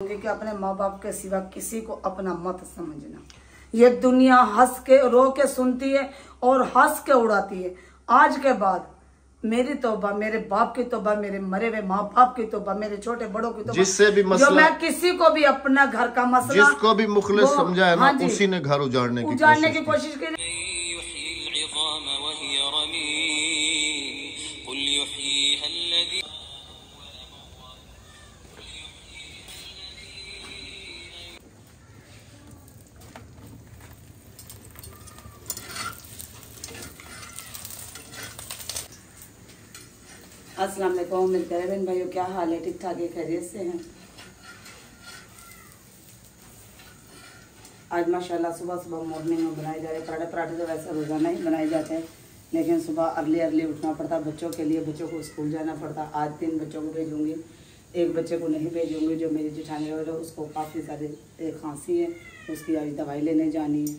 कि अपने माँ बाप के सिवा किसी को अपना मत समझना। ये दुनिया हंस के रो के सुनती है और हंस के उड़ाती है। आज के बाद मेरी तौबा, मेरे बाप की तौबा, मेरे मरे हुए माँ बाप की तौबा, मेरे छोटे बड़ों की तौबा, जिससे भी मसला, जो मैं किसी को भी अपना घर का मसला, जिसको भी मुखलिस समझा है ना, हाँ उसी ने घर उजाड़ने की कोशिश की। अस्सलाम वालेकुम मेरे प्यारे बहन भाइयों, क्या हाल है? ठीक ठाक है, खैरियत से हैं? आज माशाल्लाह सुबह सुबह मॉर्निंग में बनाए जा रहे पराठे तो वैसे रोज़ाना ही बनाए जाते हैं, लेकिन सुबह अर्ली उठना पड़ता बच्चों के लिए। बच्चों को स्कूल जाना पड़ता। आज 3 बच्चों को भेजूँगी, एक बच्चे को नहीं भेजूँगी। जो मेरी जेठानी है उसको काफ़ी सारी खांसी है, उसकी आज दवाई लेने जानी है।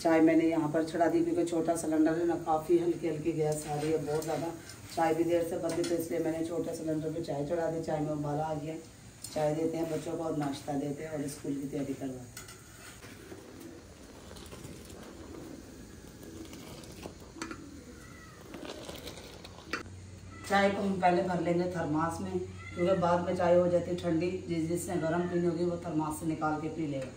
चाय मैंने यहाँ पर चढ़ा दी क्योंकि छोटा सिलेंडर है ना, काफ़ी हल्की गैस आ रही है बहुत ज़्यादा। चाय भी देर से बनती तो इसलिए मैंने छोटे सिलेंडर पे चाय चढ़ा दी। चाय में उबाला आ गया। चाय देते हैं बच्चों को और नाश्ता देते हैं और स्कूल की तैयारी करवाते हैं। चाय को हम पहले भर लेंगे थर्मास में, क्योंकि बाद में चाय हो जाती ठंडी। जिसने गर्म पीनी होगी वो थर्मास से निकाल के पी लेगा।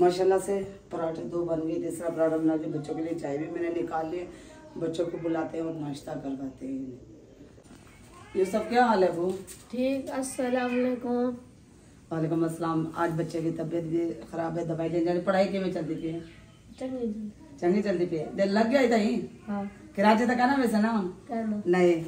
माशाल्लाह से पराठे 2 बन गए। तीसरा पराठा बना के बच्चों के लिए चाय भी मैंने निकाल लिया। बच्चों को बुलाते हैं और नाश्ता करवाते हैं। ये सब क्या हाल है वो? ठीक। अस्सलाम वालेकुम। वालेकुम अस्सलाम। आज बच्चे की तबीयत भी खराब है, दवाई लेने जानी। पढ़ाई किਵੇਂ चलती पई है? चंगी चलती पई है। दिल लग गया था ही? हाँ। कराची तक आना वैसे ना? नहीं,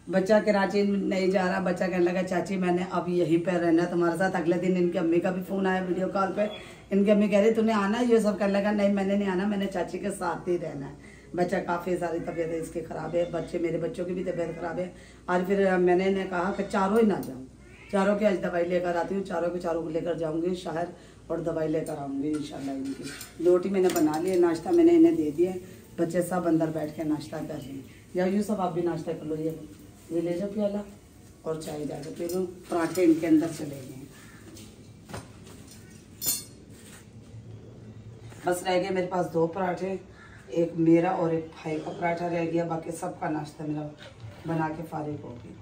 बच्चा कराची नहीं जा रहा। बच्चा कहने लगा चाची मैंने अब यहीं पर रहना है तुम्हारे साथ। अगले दिन इनकी अम्मी का भी फोन आया वीडियो कॉल पे। इनकी अम्मी कह रही तूने आना है? ये सब कहने लगा नहीं मैंने नहीं आना, मैंने चाची के साथ ही रहना है। बच्चा काफ़ी सारी तबीयत इसकी ख़राब है। मेरे बच्चों की भी तबीयत ख़राब है। आज फिर मैंने इन्हें कहा कि चारों ही ना जाऊँ, चारों की आज दवाई लेकर आती हूँ। चारों को लेकर जाऊँगी शहर और दवाई लेकर आऊँगी इंशाल्लाह। इनकी रोटी मैंने बना ली है, नाश्ता मैंने इन्हें दे दिया। बच्चे सब अंदर बैठ के नाश्ता कर रहे हैं। या यूँ सब आप भी नाश्ता कर लो। ये ले जाओ प्याला और चाय जाकर पी लो। पराठे इनके अंदर चले गए। बस रह गए मेरे पास 2 पराठे, एक मेरा और एक भाई का पराठा रह गया। बाकी सबका नाश्ता मेरा बना के फारिग हो गया।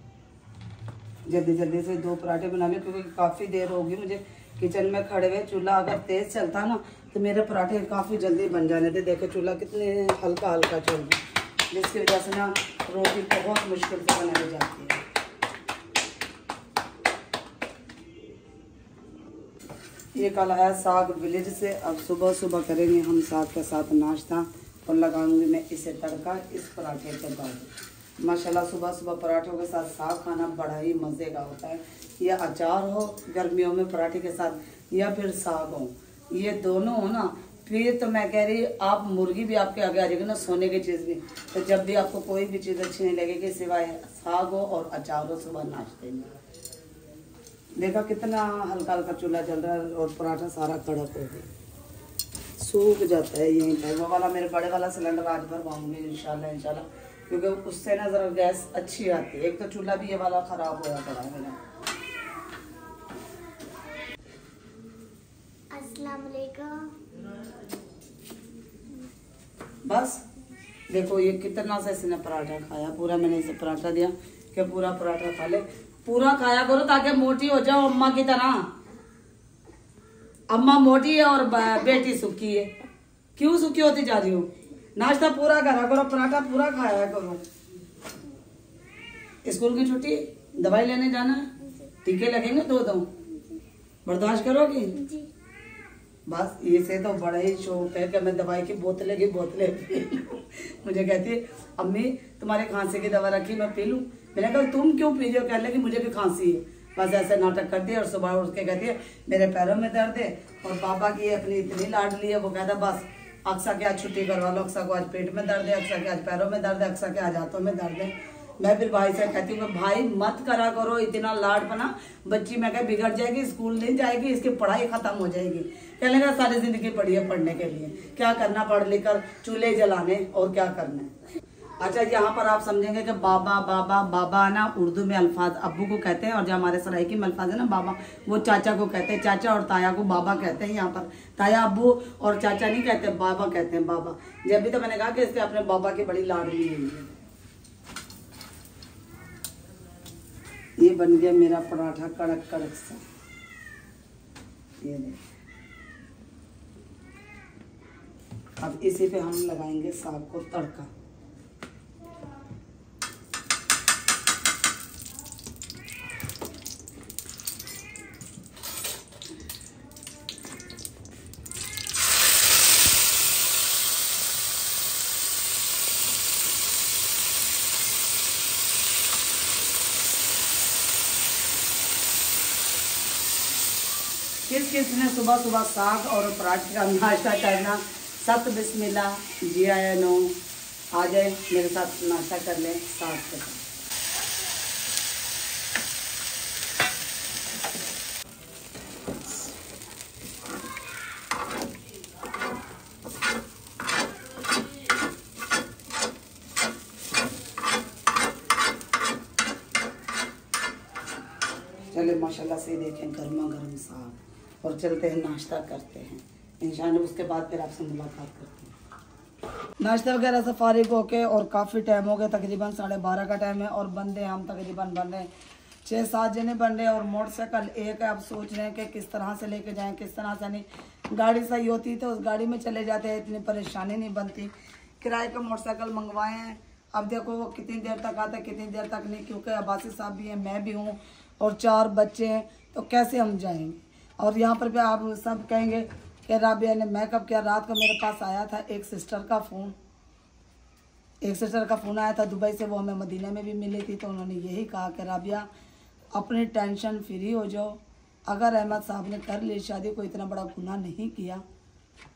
जल्दी से 2 पराठे बना लिए क्योंकि काफ़ी देर होगी मुझे किचन में खड़े हुए। चूल्हा अगर तेज़ चलता ना तो मेरे पराठे काफ़ी जल्दी बन जाने थे। देखो चूल्हा कितने हल्का चल रहा है, जिसकी वजह से ना रोटी बहुत मुश्किल से बनाई जाती है। ये कल आया साग विलेज से। अब सुबह करेंगे हम साग के साथ नाश्ता और लगाऊंगी मैं इसे तड़का इस पराठे के बाद। माशाल्लाह सुबह पराठों के साथ साग खाना बड़ा ही मज़े का होता है। या अचार हो गर्मियों में पराठे के साथ, या फिर साग हो, ये दोनों हो ना, फिर तो मैं कह रही आप मुर्गी भी आपके आगे आ जाएगी ना, सोने की चीज़ भी। तो जब भी आपको कोई भी चीज़ अच्छी नहीं लगेगी सिवाय साग हो और अचार हो सुबह नाश्ते में। देखा कितना हल्का चूल्हा जल रहा है और पराठा सारा कड़क हो गया, सूख जाता है यहीं पर। वो वाला मेरे बड़े वाला सिलेंडर आज भरवाऊंगी इंशाल्लाह, क्योंकि उससे ना ज़रा गैस अच्छी आती है। एक तो चूल्हा भी ये वाला ख़राब होया पड़ा है मेरा। बस देखो ये कितना सा इसने पराठा खाया, पूरा मैंने इसे पराठा दिया कि पूरा पराठा खा ले, पूरा खाया करो ताकि मोटी हो जाओ अम्मा की तरह। अम्मा मोटी है और बेटी सूखी है, क्यों सूखी होती जा रही हो? नाश्ता पूरा करा करो, पराठा पूरा खाया करो। स्कूल की छुट्टी, दवाई लेने जाना है, टीके लगेंगे 2 बर्दाश्त करोगी? बस ये से तो बड़ा ही शौक है कि मैं दवाई की बोतलें पी लूं। मुझे कहती है अम्मी तुम्हारे खांसी की दवा रखी मैं पी लूं। मैंने कहा तुम क्यों पी रही हो? कह लगी मुझे भी खांसी है। बस ऐसे नाटक कर दिया और सुबह उठ के कहती है मेरे पैरों में दर्द है और पापा की अपनी इतनी लाडली है, वो कहता बस अक्सा के आज छुट्टी करवा लो, अक्सा को आज पेट में दर्द है, अक्सा के आज पैरों में दर्द है, अक्सा के आज हाथों में दर्द है। मैं फिर भाई से कहती हूँ भाई मत करा करो इतना लाड बना, बच्ची मैं क्या बिगड़ जाएगी, स्कूल नहीं जाएगी, इसकी पढ़ाई खत्म हो जाएगी। कहने का सारी जिंदगी पढ़ी है पढ़ने के लिए, क्या करना पढ़ लिख कर, चूल्हे जलाने और क्या करना है। अच्छा यहाँ पर आप समझेंगे कि बाबा बाबा बाबा ना उर्दू में अल्फाज अब्बू को कहते हैं, और जो हमारे सराइकी में अल्फाज है ना बाबा, वो चाचा को कहते हैं। चाचा और ताया को बाबा कहते हैं। यहाँ पर ताया अब्बू और चाचा नहीं कहते, बाबा कहते हैं, बाबा। जब भी तो मैंने कहा कि इसके अपने बाबा की बड़ी लाडली है। ये बन गया मेरा पराठा कड़क कड़क सा, ये देखिए। अब इसी पे हम लगाएंगे साग को तड़का। किस ने सुबह सुबह साग और पराठे का नाश्ता करना? सत बिस्मिल्लाह, जी आया नो, आ जाए मेरे साथ नाश्ता कर लें साग के साथ। चले माशाल्लाह से देखें गर्मा गर्म साग, और चलते हैं नाश्ता करते हैं इंशाल्लाह, उसके बाद फिर आपसे मुलाकात करते हैं। नाश्ता वगैरह से फारिग होके और काफ़ी टाइम हो गया, तकरीबन 12:30 का टाइम है, और बंदे हम तकरीबन बन रहे हैं 6-7 जने बन रहे हैं, और मोटरसाइकिल एक है। अब सोच रहे हैं कि किस तरह से लेके जाएं, किस तरह से नहीं। गाड़ी सही होती तो उस गाड़ी में चले जाते हैं, इतनी परेशानी नहीं बनती। किराए का मोटरसाइकिल मंगवाए हैं, अब देखो वो कितनी देर तक आता है कितनी देर तक नहीं, क्योंकि अब्बासी साहब भी हैं, मैं भी हूँ, और 4 बच्चे हैं, तो कैसे हम जाएंगे। और यहाँ पर भी आप सब कहेंगे कि राबिया ने, मैं कब क्या, रात को मेरे पास आया था एक सिस्टर का फ़ोन आया था दुबई से, वो हमें मदीना में भी मिली थी, तो उन्होंने यही कहा कि राबिया अपनी टेंशन फ्री हो जाओ, अगर अहमद साहब ने कर ली शादी, कोई इतना बड़ा गुनाह नहीं किया,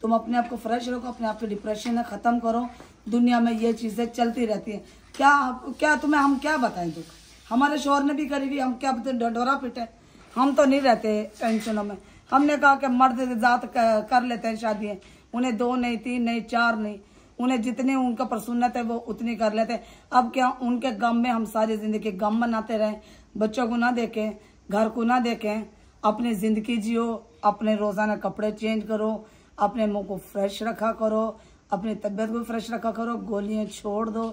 तुम अपने आप को फ्रेश रखो, अपने आप की डिप्रेशन है ख़त्म करो। दुनिया में ये चीज़ें चलती रहती हैं, क्या तुम्हें हम क्या बताएं दुख, हमारे शोहर ने भी करी हुई, हम क्या डोरा पिटे, हम तो नहीं रहते टेंशनों में। हमने कहा कि मर्द ज़ात कर लेते हैं शादियाँ, उन्हें 2 नहीं 3 नहीं 4 नहीं, उन्हें जितनी उनका प्रसन्नत है वो उतनी कर लेते हैं। अब क्या उनके गम में हम सारी ज़िंदगी गम मनाते रहें, बच्चों को ना देखें, घर को ना देखें, अपनी ज़िंदगी जियो, अपने रोज़ाना कपड़े चेंज करो, अपने मुंह को फ्रेश रखा करो, अपनी तबीयत को फ्रेश रखा करो, गोलियाँ छोड़ दो।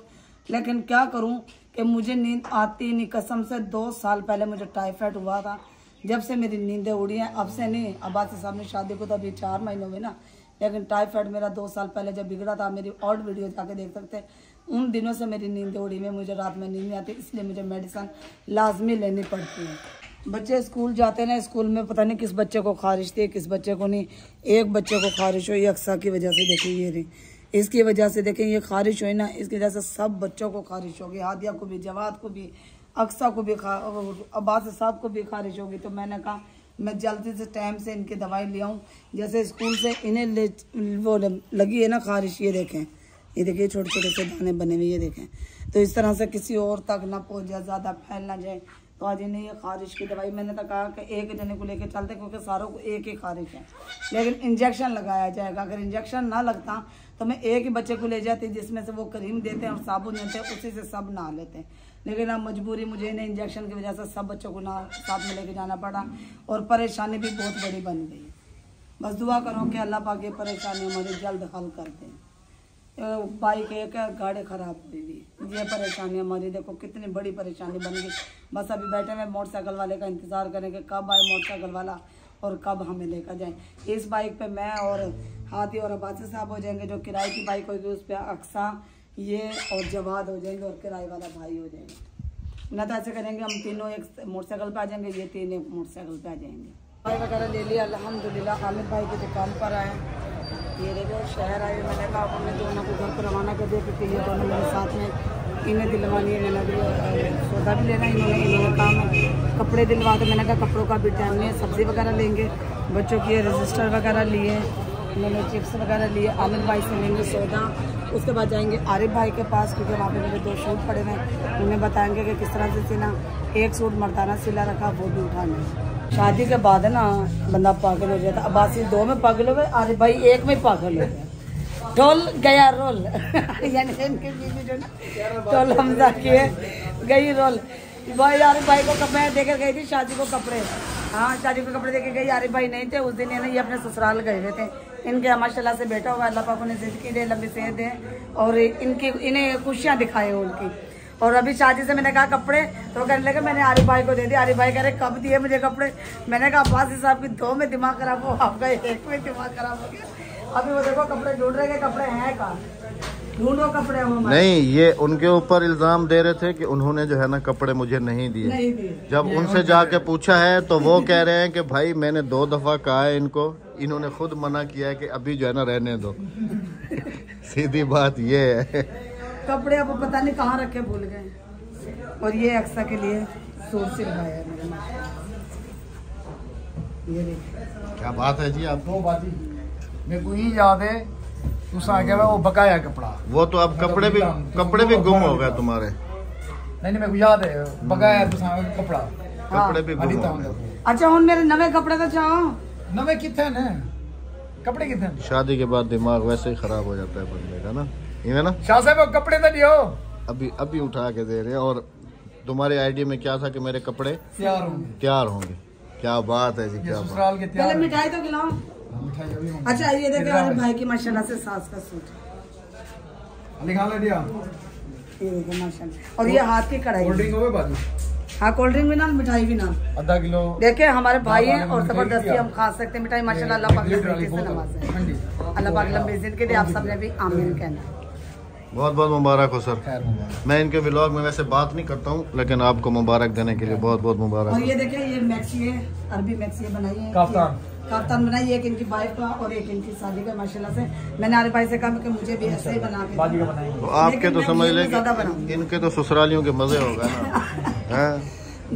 लेकिन क्या करूं कि मुझे नींद आती नहीं, कसम से 2 साल पहले मुझे टाइफाइड हुआ था, जब से मेरी नींदें उड़ी हैं, अब से नहीं। अब्बासी साहब ने शादी को तो अभी 4 महीने हुए ना, लेकिन टाइफाइड मेरा 2 साल पहले जब बिगड़ा था, मेरी और वीडियो जाके देख सकते हैं, उन दिनों से मेरी नींदें उड़ी में, मुझे रात में नींद नहीं आती, इसलिए मुझे मेडिसिन लाजमी लेनी पड़ती है। बच्चे स्कूल जाते हैं ना, स्कूल में पता नहीं किस बच्चे को खारिश थी किस बच्चे को नहीं। एक बच्चे को खारिश हुई अक्सा की वजह से, देखिए ये रही, इसकी वजह से देखें ये खारिश हुई ना, इसकी वजह से सब बच्चों को खारिश होगी, हादिया को भी, जवाद को भी, अक्सा को भी, अब्बास साहब को भी खारिश होगी। तो मैंने कहा मैं जल्दी से टाइम से इनकी दवाई ले आऊँ। जैसे स्कूल से इन्हें वो लगी है ना खारिश, ये देखें, ये देखिए छोटे छोटे से दाने बने हुए, ये देखें, तो इस तरह से किसी और तक ना पहुँच जाए, ज़्यादा फैल ना जाए। तो आज इन्हें ये खारिश की दवाई, मैंने तो कहा कि एक जने को लेके चलते, क्योंकि सारों को एक ही खारिश है, लेकिन इंजेक्शन लगाया जाएगा। अगर इंजेक्शन ना लगता तो मैं एक ही बच्चे को ले जाती, जिसमें से वो क्रीम देते हैं और साबुन देते हैं, उसी से सब नहा लेते हैं। लेकिन अब मजबूरी मुझे इन्हें इंजेक्शन की वजह से सब बच्चों को ना साथ में लेके जाना पड़ा, और परेशानी भी बहुत बड़ी बन गई। बस दुआ करो कि अल्लाह पाक ये परेशानी हमारी जल्द हल कर दे। बाइक एक है, गाड़ी खराब हुई हुई, ये परेशानी हमारी देखो कितनी बड़ी परेशानी बन गई। बस अभी बैठे हुए मोटरसाइकिल वाले का इंतज़ार करेंगे कब आए मोटरसाइकिल वाला और कब हमें लेकर जाए। इस बाइक पे मैं और हाथी और अब्बासी साहब हो जाएंगे, जो किराए की बाइक होगी उस पर अक्सा ये और जवाद हो जाएंगे और किराए वाला भाई हो जाएंगे। ना तो ऐसे करेंगे हम तीनों एक मोटरसाइकिल पे आ जाएंगे, ये तीन एक मोटरसाइकिल पे आ जाएंगे। भाई वगैरह ले लिया अल्हम्दुलिल्लाह। हामिद भाई की दुकान पर आए, ये देखो शहर आए। मैंने कहा अपने दोनों को घर पर रवाना कर दिया क्योंकि ये दोनों मेरे साथ में इन्हें दिलवानी है। मैंने भी सौदा भी लेना, इन्होंने काम है कपड़े दिलवा। तो मैंने कहा कपड़ों का भी टाइम नहीं है, सब्ज़ी वगैरह लेंगे, बच्चों की रजिस्टर वगैरह लिए, इन्होंने चिप्स वगैरह लिए। आमिर भाई से लेंगे सौदा, उसके बाद जाएंगे आरिफ भाई के पास क्योंकि वहाँ पे मेरे 2 सूट पड़े हुए हैं। उन्हें बताएंगे कि किस तरह से सिला। एक सूट मर्दाना सिला रखा, वो भी उठाना। शादी के बाद है ना बंदा पागल हो जाता। अब्बासी 2 में पागल हो गए, आरिफ भाई 1 में पागल हो गया। ढोल गया रोल यानी इनके बीवी जो ना ढोल हमजा किए गई रोल। भाई आरिफ भाई को मैं देकर गई थी शादी को कपड़े, हाँ शादी को कपड़े देके गई। आरिफ भाई नहीं थे उस दिन, ये अपने ससुराल गए हुए थे। इनके माशाल्लाह से बेटा हुआ, अल्लाह पाक उन्हें ज़िंदगी दे, लंबी सेहत दे और इन्हें खुशियाँ दिखाए उनकी। और अभी शादी से मैंने कहा कपड़े, तो कहने लगे मैंने आरिफ भाई को दे दिया। आरिफ भाई कह रहे कब दिए मुझे कपड़े? मैंने कहा अब्बासी साहब की 2 में दिमाग खराब हो, आपका 1 में दिमाग खराब हो गया। अभी वो देखो कपड़े ढूंढ रहे हैं, कपड़े हैं कहाँ? ढूंढो कपड़े। नहीं, ये उनके ऊपर इल्जाम दे रहे थे कि उन्होंने जो है ना कपड़े मुझे नहीं दिए। जब उनसे जाके पूछा है तो वो कह रहे हैं कि भाई मैंने 2 दफा कहा है इनको, इन्होंने खुद मना किया है कि अभी जो है ना रहने दो। सीधी बात ये है। कपड़े अब पता नहीं कहाँ रखे, भूल गए। और ये अक्सा के लिए सूट सिलवाया है मेरे माँ। ये देखिए क्या बात है जी आपको। मेरे को ये याद है तुसा आ गया वो बकाया कपड़ा, वो तो अब कपड़े भी गुम हो गए तुम्हारे। नहीं मेरे को याद है बकाया तुसा कपड़ा, कपड़े भी गुम हो गए। अच्छा हुन मेरे नवे कपड़े तो चाहो, नवे कितने ने कपड़े कितने? शादी के बाद दिमाग वैसे ही खराब हो जाता है बंदे का ना, ये ना। शाह साहब कपड़े तो दियो, अभी उठा के दे रहे हैं। और तुम्हारे आइडिया में क्या था कि मेरे कपड़े तैयार होंगे। क्या बात है जी, क्या बात। पहले मिठाई तो खिलाओ। अच्छा ये देखो आरिफ भाई की माशाल्लाह से सास का सूट लिखा ले दिया, ये देखो माशाल्लाह। और ये हाथ की कढ़ाई, कोल्ड ड्रिंक हो बाजू। हाँ कोल्ड ड्रिंक भी ना, मिठाई भी ना, आधा किलो। देखिए हमारे भाई हैं और जबरदस्ती हम खा सकते हैं मिठाई। माशाल्लाह अल्लाह पाक से नवाजे, अल्लाह पाक लंबी जिंदगी दे। आप सबने भी आमीन कहना। बहुत बहुत मुबारक हो सर। मैं इनके व्लॉग में वैसे बात नहीं करता हूँ, लेकिन आपको मुबारक देने के लिए बहुत बहुत मुबारक। और ये देखिए ये मैक्सी है, अरबी मैक्सी बनाई है, काफ्तान बनाई, एक इनकी वाइफ का और एक इनकी शादी का। माशाल्लाह से मैंने आरिफ भाई से कहा कि मुझे भी ऐसे ही बना के तो आपके तो समझ ले इनके तो ससुरालियों के मजे हो गए ना।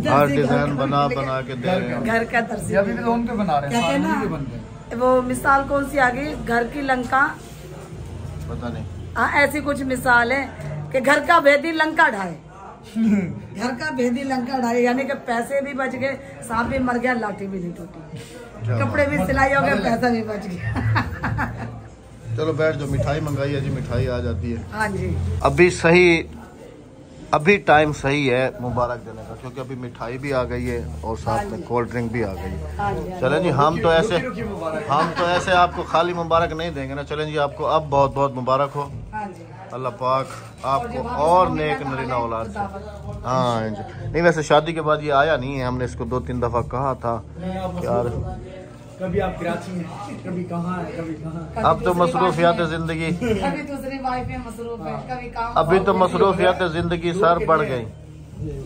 हर डिजाइन बना के दे रहे हैं। घर का उनके बना रहे हैं ना, वो मिसाल कौन सी आ गई, घर की लंका, पता नहीं। हाँ ऐसी कुछ मिसाल है कि घर का भेदी लंका ढाए। घर का भेदी लंका ढाए यानी कि पैसे भी बच गए, सांप भी मर गया, लाठी भी नहीं टूटी, कपड़े भी सिलाई हो गए, पैसा भी बच गया। चलो बैठ जाओ, मिठाई मंगाई है जी, मिठाई आ जाती है। हाँ जी अभी टाइम सही है मुबारक देने का, क्योंकि अभी मिठाई भी आ गई है और साथ में कोल्ड ड्रिंक भी आ गई है। चलें जी, हम तो ऐसे आपको खाली मुबारक नहीं देंगे ना। चलें जी, आपको अब बहुत बहुत मुबारक हो। अल्लाह पाक आपको और नेक नरीना औलाद से। हाँ जी, नहीं वैसे शादी के बाद ये आया नहीं है, हमने इसको 2-3 दफा कहा था यार, कभी आप कराची में, कभी कहाँ है, कभी कहाँ। अब तो मसरूफियात जिंदगी, कभी दूसरी वाइफ में मसरूफ है, कभी काम। अभी तो मसरूफियात जिंदगी सर बढ़ गई।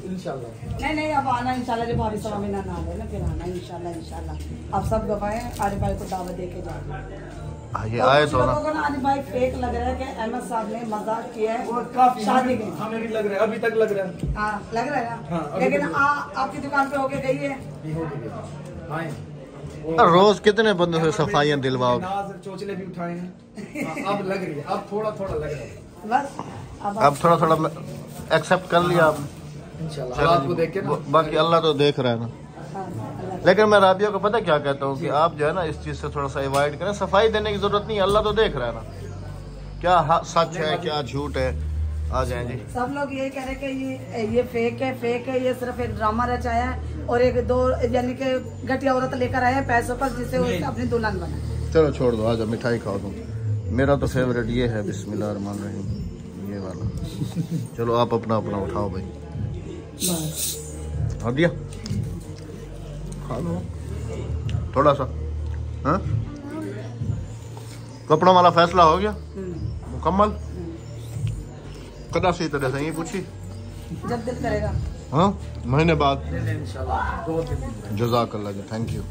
इंशाल्लाह नहीं अब आना इंशाल्लाह, जब भारी सवा महीना ना ले ना फिर आना इंशाल्लाह। आप सब गवाए आरिफ भाई को दावत दे के जाओ। ये आए तो ना आरिफ भाई फेक लग रहा है कि अहमद साहब ने मजाक किया है शादी में। हमें भी लग रहा है, अभी तक लग रहा है। हाँ लग रहा है ना, लेकिन आपकी दुकान पे होके गई है। रोज कितने बंदों से सफाइयाँ दिलवाओगे? चोचले भी उठाए हैं, अब लग रही है, अब थोड़ा लग रहा है बस। अब थोड़ा एक्सेप्ट कर लिया आपने इंशाल्लाह। बाकी अल्लाह तो देख रहा है ना। लेकिन मैं राबिया को पता क्या कहता हूँ कि आप जो है ना इस चीज से थोड़ा सा अवॉइड करें। सफाई देने की जरूरत नहीं है, अल्लाह तो देख रहा है ना, क्या सच है क्या झूठ है। आ जाए जी। सब लोग यही कह रहे कि ये फेक है, ये सिर्फ एक ड्रामा रचाया है। और एक दो यानी कि घटिया औरत लेकर आए हैं पैसों पर, जिसे वो अपनी दुल्हन बनाए। चलो छोड़ दो, आज मिठाई खा दो। मेरा तो फेवरेट ये है, बिस्मिल्लाहिर्रहमानिर्रहीम, ये वाला। चलो आप अपना अपना उठाओ भाई। बस आ दिया, खा लो थोड़ा सा। हाँ, कपड़ों वाला फैसला हो गया मुकम्मल? कदा सही तरह से ये पूछी जब दिल करेगा। हाँ, महीने बाद जज़ाकल्लाह जी, थैंक यू।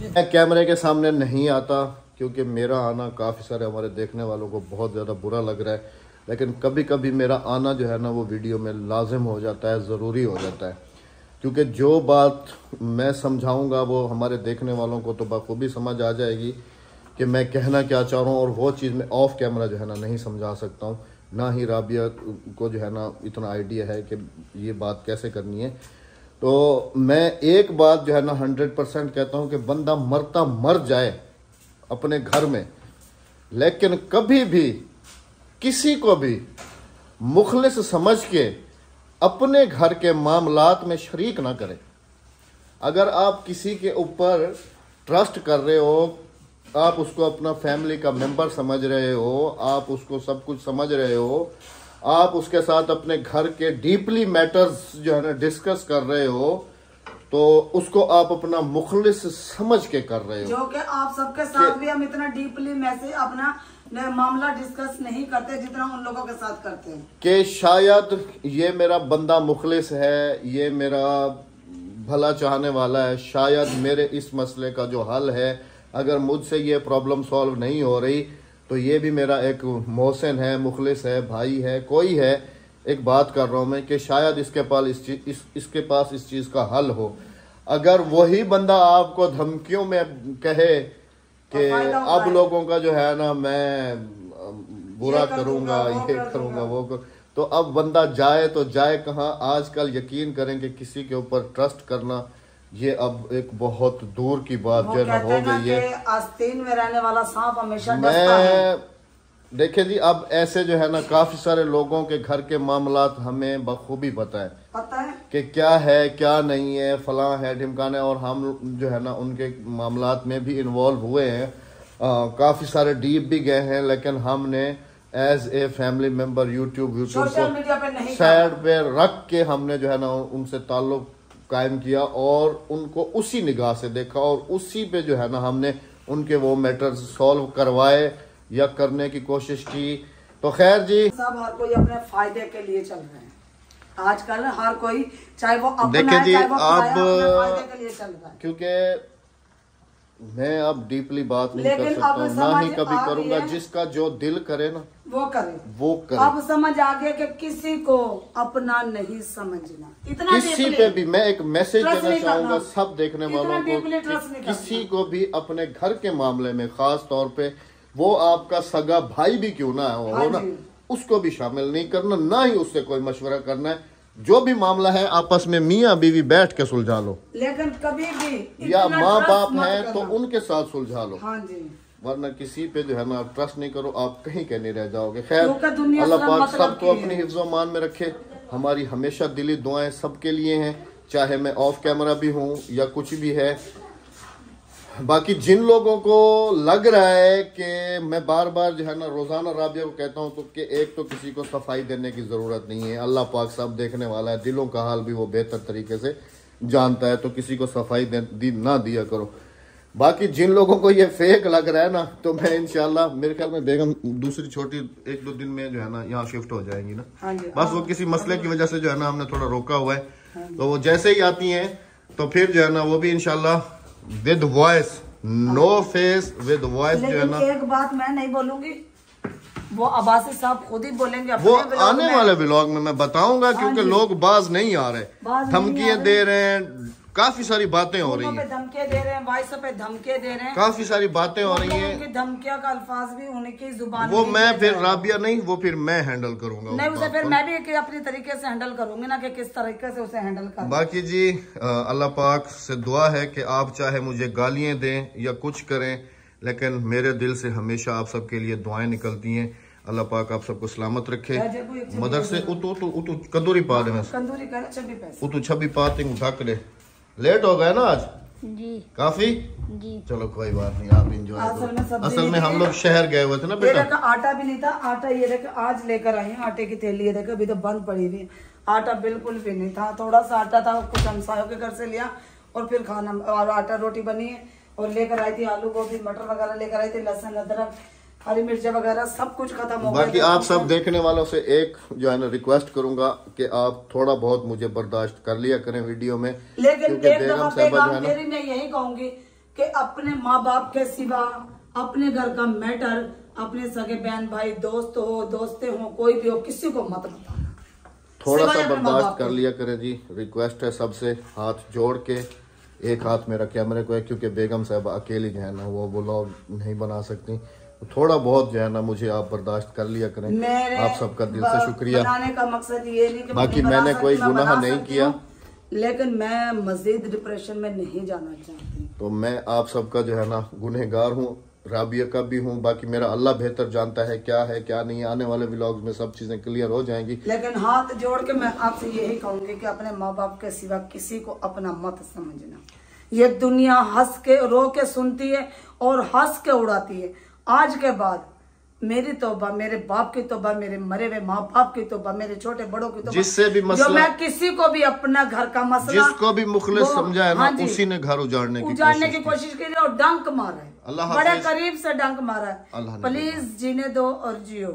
मैं कैमरे के सामने नहीं आता क्योंकि मेरा आना काफ़ी सारे हमारे देखने वालों को बहुत ज़्यादा बुरा लग रहा है, लेकिन कभी कभी मेरा आना जो है ना वो वीडियो में लाजिम हो जाता है, ज़रूरी हो जाता है, क्योंकि जो बात मैं समझाऊंगा वो हमारे देखने वालों को तो बखूबी समझ आ जाएगी कि मैं कहना क्या चाह रहा हूँ, और वो चीज़ मैं ऑफ कैमरा जो है ना नहीं समझा सकता हूँ। ना ही राबिया को जो है ना इतना आइडिया है कि ये बात कैसे करनी है। तो मैं एक बात जो है ना 100% कहता हूँ कि बंदा मरता मर जाए अपने घर में, लेकिन कभी भी किसी को भी मुखलिस समझ के अपने घर के मामलात में शरीक ना करे। अगर आप किसी के ऊपर ट्रस्ट कर रहे हो, आप उसको अपना फैमिली का मेंबर समझ रहे हो, आप उसको सब कुछ समझ रहे हो, आप उसके साथ अपने घर के डीपली मैटर्स जो है ना डिस्कस कर रहे हो, तो उसको आप अपना मुखलिस समझ के कर रहे हो। जो कि आप सबके साथ भी हम इतना डीपली मैसेज अपना मामला डिस्कस नहीं करते जितना उन लोगों के साथ करते हैं, कि शायद ये मेरा बंदा मुखलिस है, ये मेरा भला चाहने वाला है, शायद मेरे इस मसले का जो हल है, अगर मुझसे ये प्रॉब्लम सॉल्व नहीं हो रही तो ये भी मेरा एक मोहसिन है, मुखलिस है, भाई है, कोई है। एक बात कर रहा हूँ मैं कि शायद इसके पास इस चीज़ का हल हो। अगर वही बंदा आपको धमकियों में कहे कि अब लोगों का जो है ना मैं बुरा करूँगा, ये करूँगा, वो कर, तो अब बंदा जाए तो जाए कहाँ। आजकल यकीन करें कि किसी के ऊपर ट्रस्ट करना ये अब एक बहुत दूर की बात जो है हो गई है। आस्तीन में रहने वाला सांप हमेशा डसता है। देखे जी, अब ऐसे जो है ना काफी सारे लोगों के घर के मामलात हमें बखूबी पता है कि क्या है क्या नहीं है, फलां है ढिमकाना है, और हम जो है ना उनके मामलात में भी इन्वॉल्व हुए हैं, काफी सारे डीप भी गए हैं, लेकिन हमने as a family member YouTube को साइड पे रख के हमने जो है ना उनसे ताल्लुक कायम किया और उनको उसी निगाह से देखा, और उसी पे जो है ना हमने उनके वो मैटर्स सॉल्व करवाए या करने की कोशिश की। तो खैर जी, सब हर कोई अपने फायदे के लिए चल रहे हैं आजकल, हर कोई चाहे वो अपना देखिए जी, चाहे वो अब अपने फायदे के लिए चल रहा है। क्योंकि मैं अब डीपली बात नहीं कर सकता हूँ, ना ही कभी करूंगा। जिसका जो दिल करे ना वो करे। अब समझ आ गया कि किसी को अपना नहीं समझना, इतना किसी पे भी मैं एक मैसेज देना चाहूंगा सब देखने वालों को, किसी को भी अपने घर के मामले में खास तौर पे वो आपका सगा भाई भी क्यों ना हो ना, उसको भी शामिल नहीं करना, ना ही उससे कोई मशवरा करना है। जो भी मामला है आपस में मियाँ बीवी बैठ के सुलझा लो, लेकिन कभी भी या माँ बाप है तो उनके साथ सुलझा लो। हाँ जी, वरना किसी पे जो है ना आप ट्रस्ट नहीं करो, आप कहीं के नहीं रह जाओगे। खैर अल्लाह पाक सबको अपनी हिफ्ज़ो मान में रखे। हमारी हमेशा दिली दुआएं सबके लिए हैं, चाहे मैं ऑफ कैमरा भी हूँ या कुछ भी है। बाकी जिन लोगों को लग रहा है कि मैं बार बार जो है ना रोजाना राबिया को कहता हूँ तो कि एक तो किसी को सफाई देने की जरूरत नहीं है, अल्लाह पाक सब देखने वाला है, दिलों का हाल भी वो बेहतर तरीके से जानता है, तो किसी को सफाई ना दिया करो। बाकी जिन लोगों को ये फेक लग रहा है ना, तो मैं इंशाल्लाह मेरे ख्याल में बेगम दूसरी छोटी 1-2 दिन में जो है ना यहाँ शिफ्ट हो जाएंगी ना। हाँ जी, बस वो किसी मसले की वजह से जो है ना हमने थोड़ा रोका हुआ है। हाँ, तो वो जैसे ही आती हैं तो फिर जो है ना वो भी इंशाल्लाह with voice, no face, with voice जो है ना। एक बात मैं नहीं बोलूंगी, वो अब्बासी साहब खुद ही बोलेंगे। वो आने वाले व्लॉग में मैं बताऊंगा, क्योंकि लोग बाज नहीं आ रहे, धमकियां दे रहे हैं, काफी सारी बातें हो रही हैं, धमकियां दे रहे हैं, वॉइस पे धमकियां दे रहे हैं, काफी सारी बातें हो रही हैं। धमकियां का अल्फाज भी उनकी जुबान, वो मैं फिर राबिया नहीं, वो फिर मैं हैंडल करूंगा। नहीं, उसे फिर मैं भी अपनी तरीके से हैंडल करूंगी ना, कि किस तरीके से उसे हैंडल करूं। बाकी जी अल्लाह पाक से दुआ है कि आप चाहे मुझे गालियां दें या कुछ करें, लेकिन मेरे दिल से हमेशा आप सबके लिए दुआएं निकलती हैं। अल्लाह पाक आप सबको सलामत रखे। मदर से उतु कंदूरी पा दे, उतु छबी पाते ढक ले लेट हो गए ना आज जी काफी। जी चलो कोई बात नहीं, आप इंजॉय असल में करो। सब्जी असल में नहीं हम थी। लोग शहर गए हुए थे ना ये बेटा। देखो आटा भी नहीं था, आटा ये देखो आज लेकर आई हूँ, आटे की थैली ये देखो अभी तो बंद पड़ी हुई, आटा बिल्कुल भी नहीं था, थोड़ा सा आटा था, कुछ हमसायों के घर से लिया और फिर खाना और आटा रोटी बनी है। और लेकर आई थी आलू गोभी मटर वगैरह लेकर आई थी, लहसुन अदरक हरी मिर्चा वगैरह सब कुछ खत्म हो गया। बाकी आप सब देखने वालों से एक जो है ना रिक्वेस्ट करूंगा कि आप थोड़ा बहुत मुझे बर्दाश्त कर लिया करें वीडियो में। लेकिन क्योंकि एक दफा बेगम साहबा जो है ना, मेरी मैं यही कहूंगी कि अपने माँ बाप के सिवा अपने घर का मैटर अपने सगे बहन भाई दोस्त हो दोस्ते हो कोई भी हो किसी को मत बताना, थोड़ा सिवाय सा अपने माँ बर्दाश्त बाप कर के। लिया करें जी। रिक्वेस्ट है सबसे, हाथ जोड़ के। एक हाथ मेरा कैमरे को है क्योंकि बेगम साहब अकेली जो है ना वो व्लॉग नहीं बना सकती, थोड़ा बहुत जो है ना मुझे आप बर्दाश्त कर लिया करें। आप सबका दिल से शुक्रिया। बनाने का मकसद ये नहीं कि बाकी मैं बना मैंने सकती, कोई मैं गुनाह बना नहीं सकती किया। हूँ, लेकिन मैं मजीद डिप्रेशन में नहीं जाना चाहती। तो मैं आप सबका जो है ना गुनहगार हूँ, राबिया का भी हूँ। बाकी मेरा अल्लाह बेहतर जानता है क्या नहीं। आने वाले व्लॉग्स में सब चीजें क्लियर हो जाएंगी। लेकिन हाथ जोड़ के मैं आपसे यही कहूंगी कि अपने माँ बाप के सिवा किसी को अपना मत समझना। ये दुनिया हंस के रो के सुनती है और हंस के उड़ाती है। आज के बाद मेरी तौबा, मेरे बाप की तौबा, मेरे मरे हुए माँ बाप की तौबा, मेरे छोटे बड़ों की तौबा, जिससे भी मसला, जो मैं किसी को भी अपना घर का मसला जिसको भी मुखलिस समझा है ना, हाँ जी, उसी ने घर उजाड़ने की कोशिश की और डंक मारा है, अल्लाह बड़े हाफिज। करीब से डंक मारा अल्लाह है। ने प्लीज जीने दो और जियो।